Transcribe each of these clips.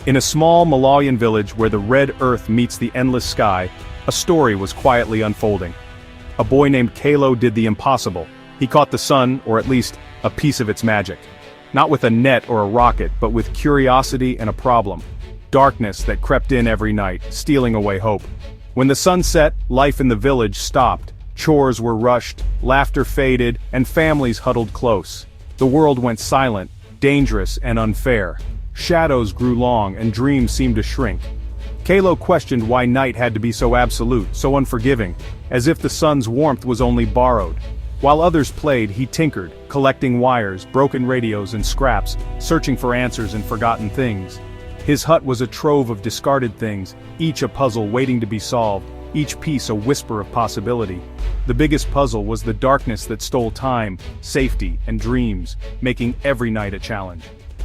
In a small Malayan village where the red earth meets the endless sky, a story was quietly unfolding. A boy named Kalo did the impossible. He caught the sun, or at least, a piece of its magic. Not with a net or a rocket, but with curiosity and a problem. Darkness that crept in every night, stealing away hope. When the sun set, life in the village stopped. Chores were rushed, laughter faded, and families huddled close. The world went silent, dangerous and unfair. Shadows grew long and dreams seemed to shrink. Kalo questioned why night had to be so absolute, so unforgiving, as if the sun's warmth was only borrowed. While others played, he tinkered, collecting wires, broken radios and scraps, searching for answers in forgotten things. His hut was a trove of discarded things, each a puzzle waiting to be solved, each piece a whisper of possibility. The biggest puzzle was the darkness that stole time, safety, and dreams, making every night a challenge.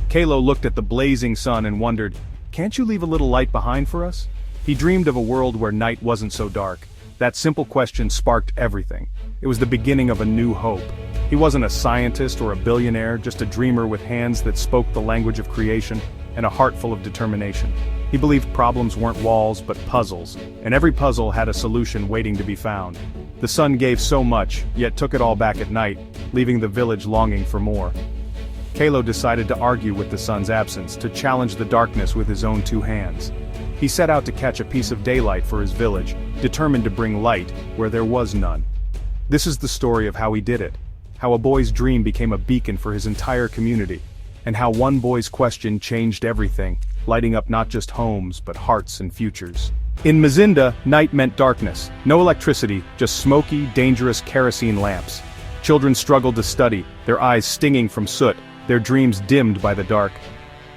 Kalo looked at the blazing sun and wondered, "Can't you leave a little light behind for us?" He dreamed of a world where night wasn't so dark. That simple question sparked everything. It was the beginning of a new hope. He wasn't a scientist or a billionaire, just a dreamer with hands that spoke the language of creation, and a heart full of determination. He believed problems weren't walls but puzzles, and every puzzle had a solution waiting to be found. The sun gave so much, yet took it all back at night, leaving the village longing for more. Kalo decided to argue with the sun's absence, to challenge the darkness with his own two hands. He set out to catch a piece of daylight for his village, determined to bring light where there was none. This is the story of how he did it, how a boy's dream became a beacon for his entire community, and how one boy's question changed everything, lighting up not just homes but hearts and futures. In Mazinda, night meant darkness, no electricity, just smoky, dangerous kerosene lamps. Children struggled to study, their eyes stinging from soot, their dreams dimmed by the dark.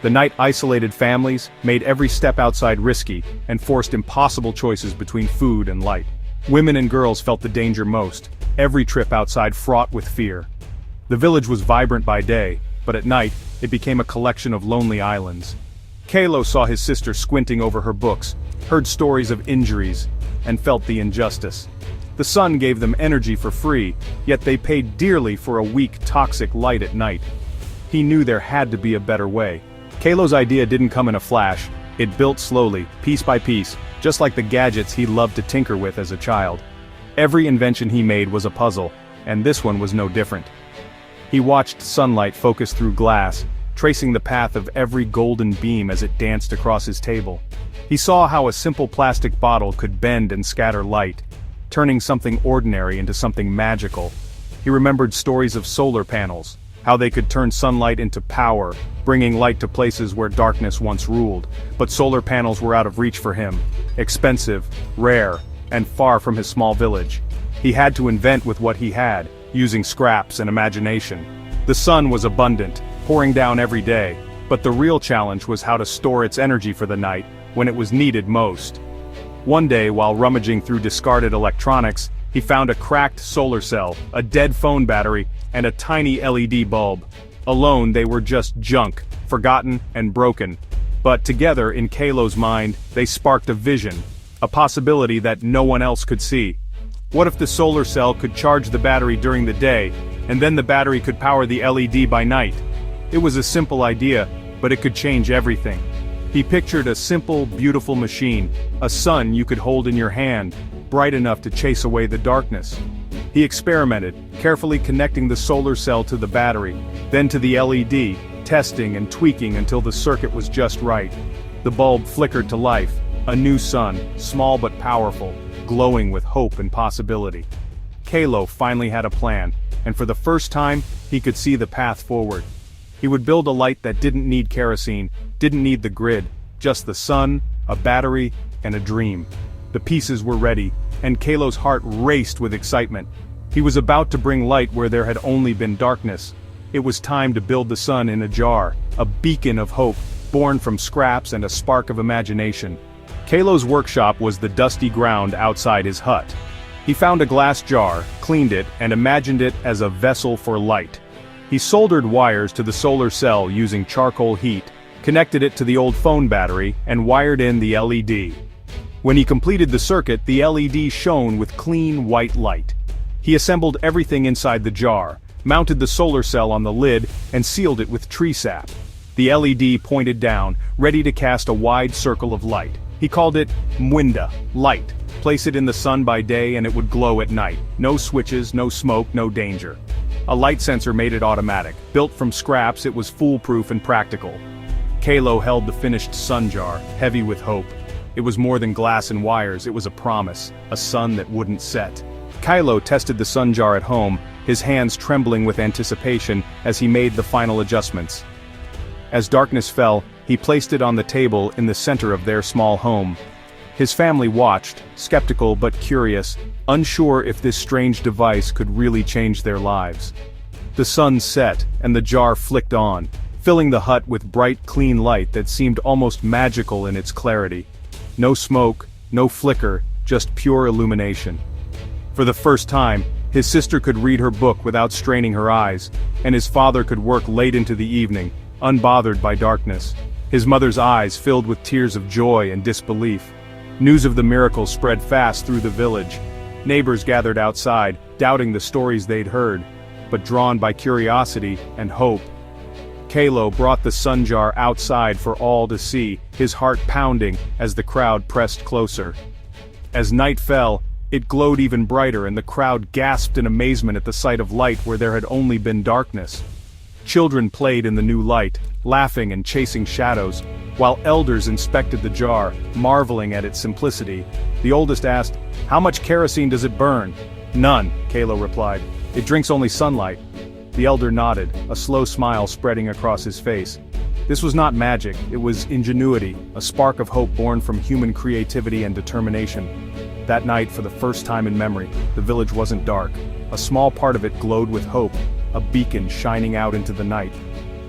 The night isolated families, made every step outside risky, and forced impossible choices between food and light. Women and girls felt the danger most, every trip outside fraught with fear. The village was vibrant by day, but at night, it became a collection of lonely islands. Kalo saw his sister squinting over her books, heard stories of injuries, and felt the injustice. The sun gave them energy for free, yet they paid dearly for a weak, toxic light at night. He knew there had to be a better way. Kalo's idea didn't come in a flash, it built slowly, piece by piece, just like the gadgets he loved to tinker with as a child. Every invention he made was a puzzle, and this one was no different. He watched sunlight focus through glass, tracing the path of every golden beam as it danced across his table. He saw how a simple plastic bottle could bend and scatter light, turning something ordinary into something magical. He remembered stories of solar panels, how they could turn sunlight into power, bringing light to places where darkness once ruled. But solar panels were out of reach for him, expensive, rare, and far from his small village. He had to invent with what he had, using scraps and imagination. The sun was abundant, pouring down every day, but the real challenge was how to store its energy for the night, when it was needed most. One day, while rummaging through discarded electronics, he found a cracked solar cell, a dead phone battery, and a tiny LED bulb. Alone they were just junk, forgotten and broken. But together, in Kalo's mind, they sparked a vision, a possibility that no one else could see. What if the solar cell could charge the battery during the day, and then the battery could power the LED by night? It was a simple idea, but it could change everything. He pictured a simple, beautiful machine, a sun you could hold in your hand, bright enough to chase away the darkness. He experimented, carefully connecting the solar cell to the battery, then to the LED, testing and tweaking until the circuit was just right. The bulb flickered to life, a new sun, small but powerful, glowing with hope and possibility. Kalo finally had a plan, and for the first time, he could see the path forward. He would build a light that didn't need kerosene, didn't need the grid, just the sun, a battery, and a dream. The pieces were ready, and Kalo's heart raced with excitement. He was about to bring light where there had only been darkness. It was time to build the sun in a jar, a beacon of hope, born from scraps and a spark of imagination. Kalo's workshop was the dusty ground outside his hut. He found a glass jar, cleaned it, and imagined it as a vessel for light. He soldered wires to the solar cell using charcoal heat, connected it to the old phone battery, and wired in the LED. When he completed the circuit, the LED shone with clean white light. He assembled everything inside the jar, mounted the solar cell on the lid, and sealed it with tree sap. The LED pointed down, ready to cast a wide circle of light. He called it Mwinda, light. Place it in the sun by day and it would glow at night. No switches, no smoke, no danger. A light sensor made it automatic. Built from scraps, it was foolproof and practical. Kalo held the finished sun jar, heavy with hope. It was more than glass and wires, it was a promise, a sun that wouldn't set. Kalo tested the sun jar at home, his hands trembling with anticipation as he made the final adjustments. As darkness fell, he placed it on the table in the center of their small home. His family watched, skeptical but curious, unsure if this strange device could really change their lives. The sun set, and the jar flicked on, filling the hut with bright, clean light that seemed almost magical in its clarity. No smoke, no flicker, just pure illumination. For the first time, his sister could read her book without straining her eyes, and his father could work late into the evening, unbothered by darkness. His mother's eyes filled with tears of joy and disbelief. News of the miracle spread fast through the village. Neighbors gathered outside, doubting the stories they'd heard, but drawn by curiosity and hope. Kalo brought the sun jar outside for all to see, his heart pounding as the crowd pressed closer. As night fell, it glowed even brighter and the crowd gasped in amazement at the sight of light where there had only been darkness. Children played in the new light, laughing and chasing shadows, while elders inspected the jar, marveling at its simplicity. The oldest asked, "How much kerosene does it burn?" "None," Kalo replied. "It drinks only sunlight." The elder nodded, a slow smile spreading across his face. This was not magic, it was ingenuity, a spark of hope born from human creativity and determination. That night, for the first time in memory, the village wasn't dark. A small part of it glowed with hope, a beacon shining out into the night.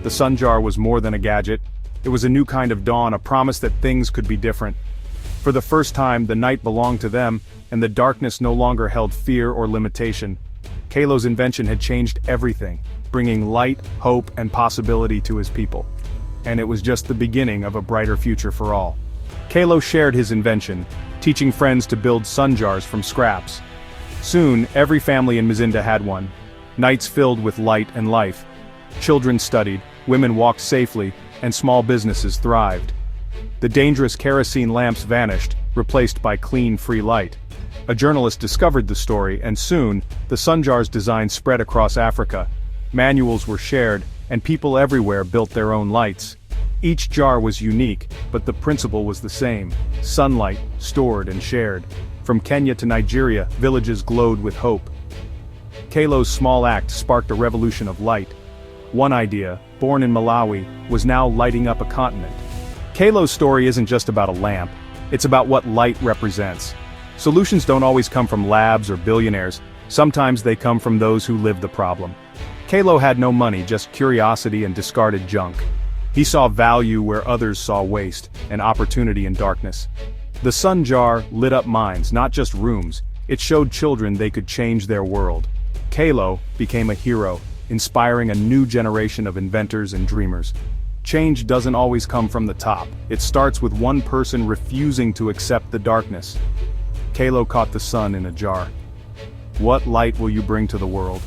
The sun jar was more than a gadget. It was a new kind of dawn, a promise that things could be different. For the first time, the night belonged to them, and the darkness no longer held fear or limitation. Kalo's invention had changed everything, bringing light, hope, and possibility to his people. And it was just the beginning of a brighter future for all. Kalo shared his invention, teaching friends to build sun jars from scraps. Soon, every family in Mazinda had one. Nights filled with light and life. Children studied, women walked safely, and small businesses thrived. The dangerous kerosene lamps vanished, replaced by clean, free light. A journalist discovered the story, and soon, the sun jar's design spread across Africa. Manuals were shared, and people everywhere built their own lights. Each jar was unique, but the principle was the same: sunlight, stored and shared. From Kenya to Nigeria, villages glowed with hope. Kalo's small act sparked a revolution of light. One idea, born in Malawi, was now lighting up a continent. Kalo's story isn't just about a lamp, it's about what light represents. Solutions don't always come from labs or billionaires, sometimes they come from those who live the problem. Kalo had no money, just curiosity and discarded junk. He saw value where others saw waste, and opportunity in darkness. The sun jar lit up minds, not just rooms. It showed children they could change their world. Kalo became a hero, inspiring a new generation of inventors and dreamers. Change doesn't always come from the top. It starts with one person refusing to accept the darkness. Kalo caught the sun in a jar. What light will you bring to the world?